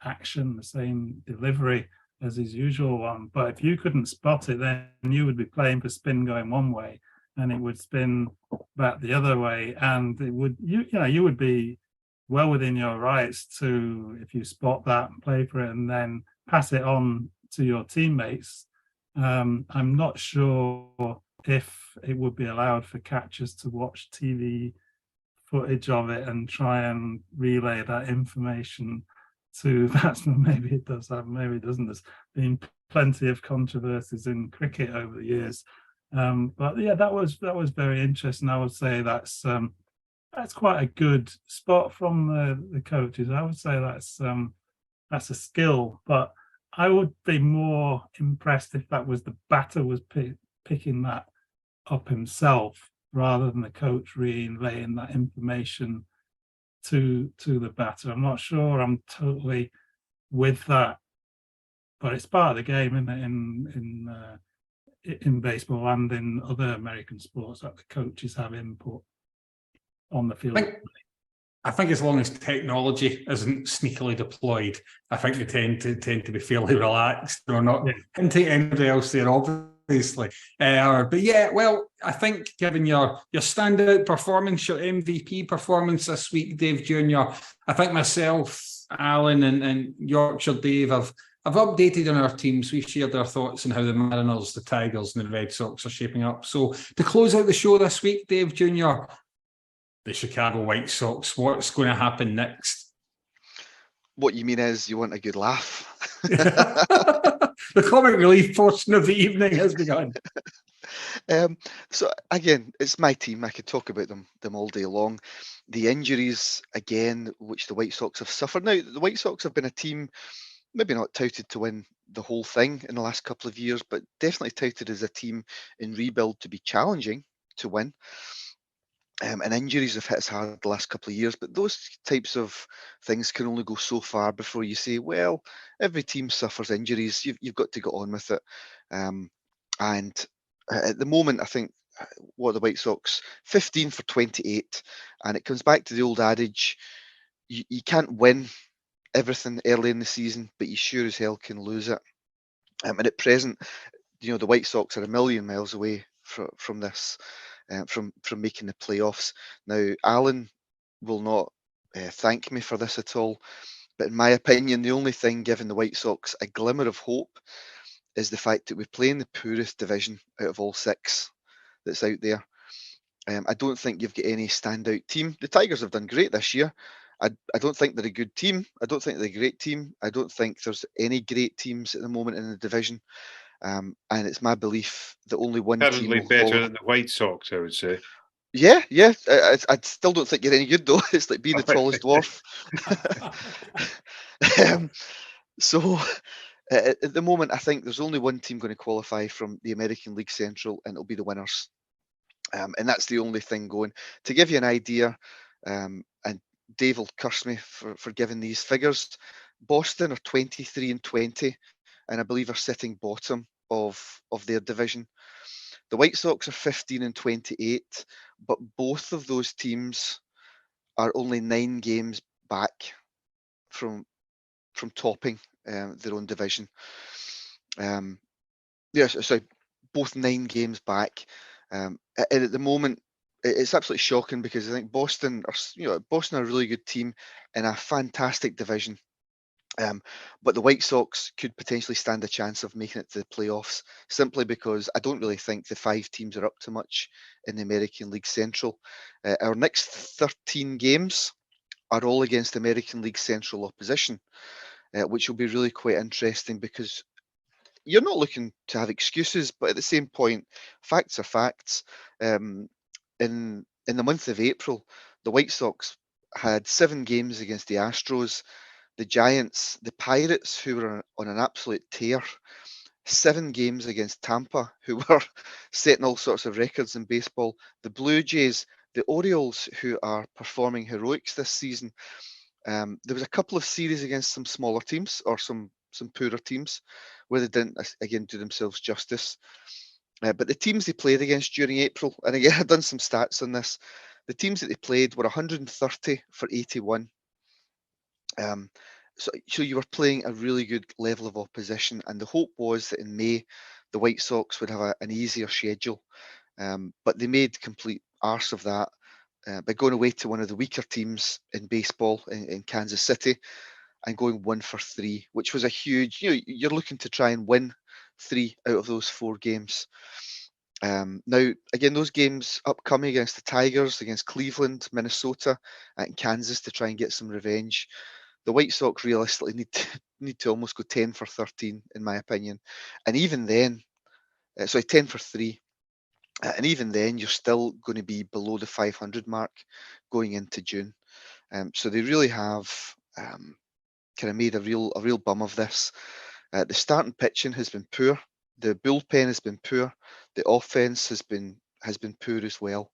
action, the same delivery as his usual one. But if you couldn't spot it, then you would be playing for spin going one way and it would spin back the other way. And it would, you would be well within your rights to, if you spot that, play for it and then pass it on to your teammates. I'm not sure if it would be allowed for catchers to watch TV footage of it and try and relay that information to batsmen. Maybe it does have, maybe it doesn't. There's been plenty of controversies in cricket over the years. But yeah, that was very interesting. I would say that's quite a good spot from the coaches. I would say that's a skill, but I would be more impressed if that was the batter was picking that up himself rather than the coach relaying that information to the batter. I'm not sure I'm totally with that, but it's part of the game in baseball and in other American sports that the coaches have input on the field. I think as long as technology isn't sneakily deployed, I think they tend to be fairly relaxed. They're not hinting anybody else there, obviously. But yeah, well, I think given your standout performance, your MVP performance this week, Dave Jr., I think myself, Alan, and Yorkshire Dave have updated on our teams. We've shared our thoughts on how the Mariners, the Tigers, and the Red Sox are shaping up. So to close out the show this week, Dave Jr., the Chicago White Sox, what's going to happen next? What you mean is you want a good laugh. The comic relief portion of the evening has begun. So again, it's my team. I could talk about them all day long. The injuries, again, which the White Sox have suffered. Now, the White Sox have been a team, maybe not touted to win the whole thing in the last couple of years, but definitely touted as a team in rebuild to be challenging to win. And injuries have hit us hard the last couple of years, but those types of things can only go so far before you say, well, every team suffers injuries. You've got to get on with it. And at the moment, I think what the White Sox, 15 for 28, and it comes back to the old adage, you can't win everything early in the season, but you sure as hell can lose it. And at present, the White Sox are a million miles away from this. From making the playoffs. Now, Alan will not thank me for this at all, but in my opinion, the only thing giving the White Sox a glimmer of hope is the fact that we play in the poorest division out of all six that's out there. I don't think you've got any standout team. The Tigers have done great this year. I don't think they're a good team. I don't think they're a great team. I don't think there's any great teams at the moment in the division. And it's my belief that only one Currently team better than the White Sox, I would say. Yeah. I still don't think you're any good though. It's like being the tallest dwarf. So at the moment, I think there's only one team going to qualify from the American League Central, and it'll be the winners. And that's the only thing going. To give you an idea, and Dave will curse me for giving these figures, Boston are 23 and 20, and I believe are sitting bottom of their division. The White Sox are 15 and 28, but both of those teams are only 9 games back from topping their own division. So both 9 games back. And at the moment, it's absolutely shocking because I think Boston are a really good team in a fantastic division. But the White Sox could potentially stand a chance of making it to the playoffs simply because I don't really think the 5 teams are up to much in the American League Central. Our next 13 games are all against American League Central opposition, which will be really quite interesting because you're not looking to have excuses, but at the same point, facts are facts. In the month of April, the White Sox had 7 games against the Astros, the Giants, the Pirates, who were on an absolute tear, 7 games against Tampa, who were setting all sorts of records in baseball. The Blue Jays, the Orioles, who are performing heroics this season. There was a couple of series against some smaller teams or some poorer teams where they didn't, again, do themselves justice. But the teams they played against during April, and again, I've done some stats on this, the teams that they played were 130 for 81. So you were playing a really good level of opposition, and the hope was that in May, the White Sox would have an easier schedule. But they made complete arse of that by going away to one of the weaker teams in baseball in Kansas City and going 1-for-3, which was a huge, you're looking to try and win 3 out of those 4 games. Now, again, those games upcoming against the Tigers, against Cleveland, Minnesota, and Kansas to try and get some revenge. The White Sox realistically need to almost go 10-for-13, in my opinion. And even then, 10-for-3. And even then, you're still going to be below the 500 mark going into June. So they really have kind of made a real bum of this. The starting pitching has been poor. The bullpen has been poor. The offense has been poor as well.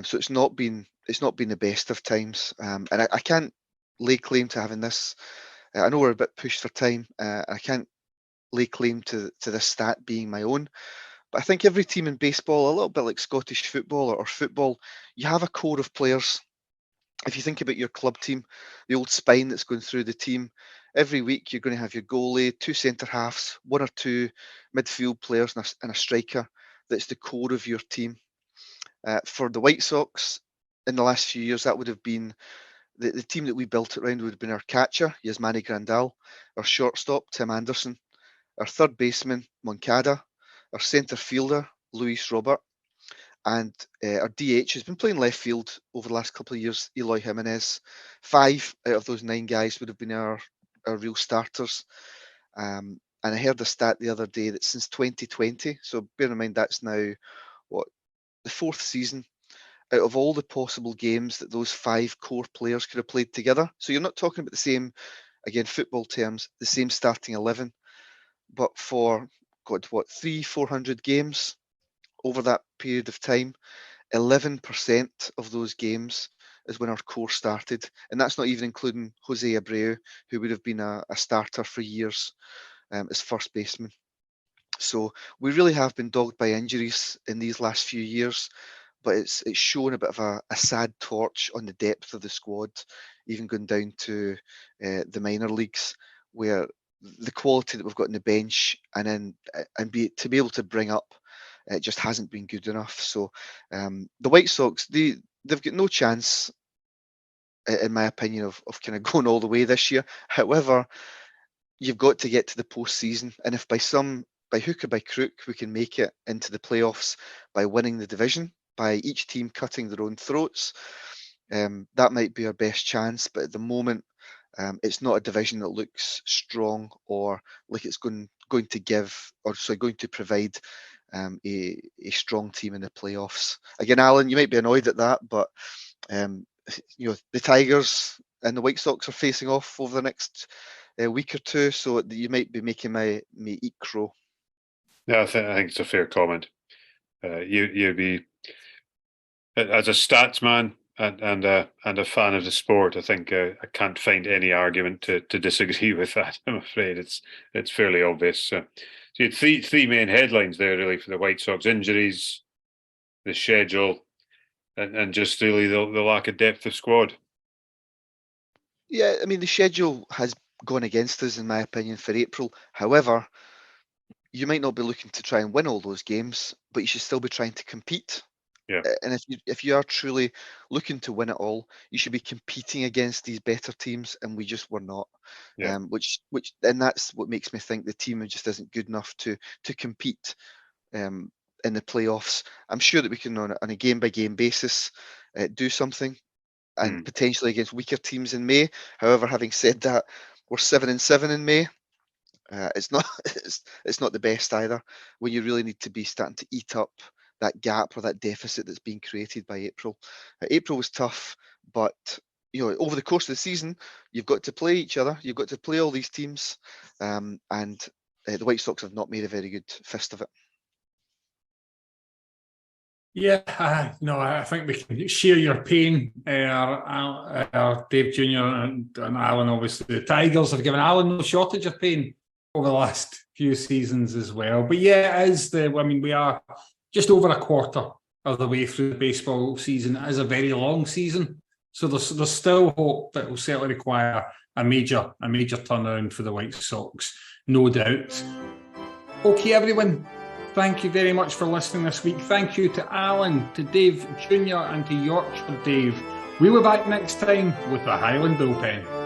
So it's not been the best of times. And I can't lay claim to having this. I know we're a bit pushed for time. I can't lay claim to this stat being my own. But I think every team in baseball, a little bit like Scottish football or football, you have a core of players. If you think about your club team, the old spine that's going through the team, every week you're going to have your goalie, 2 centre halves, 1 or 2 midfield players, and a striker. That's the core of your team. For the White Sox, in the last few years, that would have been the team that we built it around would have been our catcher, Yasmani Grandal, our shortstop, Tim Anderson, our third baseman, Moncada, our centre fielder, Luis Robert, and our DH has been playing left field over the last couple of years, Eloy Jimenez. 5 out of those 9 guys would have been our real starters. And I heard a stat the other day that since 2020, so bear in mind that's now, the 4th season, out of all the possible games that those 5 core players could have played together. So you're not talking about the same, again, football terms, the same starting 11, but for, 300-400 games over that period of time, 11% of those games is when our core started. And that's not even including Jose Abreu, who would have been a starter for years as first baseman. So we really have been dogged by injuries in these last few years, but it's shown a bit of a sad torch on the depth of the squad, even going down to the minor leagues, where the quality that we've got on the bench and to be able to bring up, it just hasn't been good enough. So the White Sox, they've got no chance, in my opinion, of kind of going all the way this year. However, you've got to get to the postseason, and if by hook or by crook we can make it into the playoffs by winning the division, by each team cutting their own throats, that might be our best chance. But at the moment, it's not a division that looks strong or like it's going to provide a strong team in the playoffs. Again, Alan, you might be annoyed at that, but the Tigers and the White Sox are facing off over the next week or 2, so you might be making me eat crow. Yeah, I think it's a fair comment. You'd be, as a statsman and a fan of the sport, I think I can't find any argument to disagree with that. I'm afraid it's fairly obvious. So you had three main headlines there really for the White Sox: injuries, the schedule, and just really the lack of depth of squad. Yeah, I mean, the schedule has gone against us, in my opinion, for April. However, you might not be looking to try and win all those games, but you should still be trying to compete. Yeah. And if you are truly looking to win it all, you should be competing against these better teams, and we just were not. Yeah. And that's what makes me think the team just isn't good enough to compete in the playoffs. I'm sure that we can, on a game by game basis, do something, and potentially against weaker teams in May. However, having said that, we're 7-7 in May. It's not it's not the best either, when you really need to be starting to eat up that gap or that deficit that's being created by April. April was tough, but over the course of the season, you've got to play each other. You've got to play all these teams, and the White Sox have not made a very good fist of it. Yeah, I think we can share your pain. Our Dave Jr. and Alan, obviously, the Tigers have given Alan no shortage of pain over the last few seasons as well. But yeah, we are just over a quarter of the way through the baseball season. It is a very long season, so there's still hope that it will certainly require a major turnaround for the White Sox, no doubt. Okay, everyone. Thank you very much for listening this week. Thank you to Alan, to Dave Jr. and to Yorkshire Dave. We'll be back next time with the Highland Bullpen.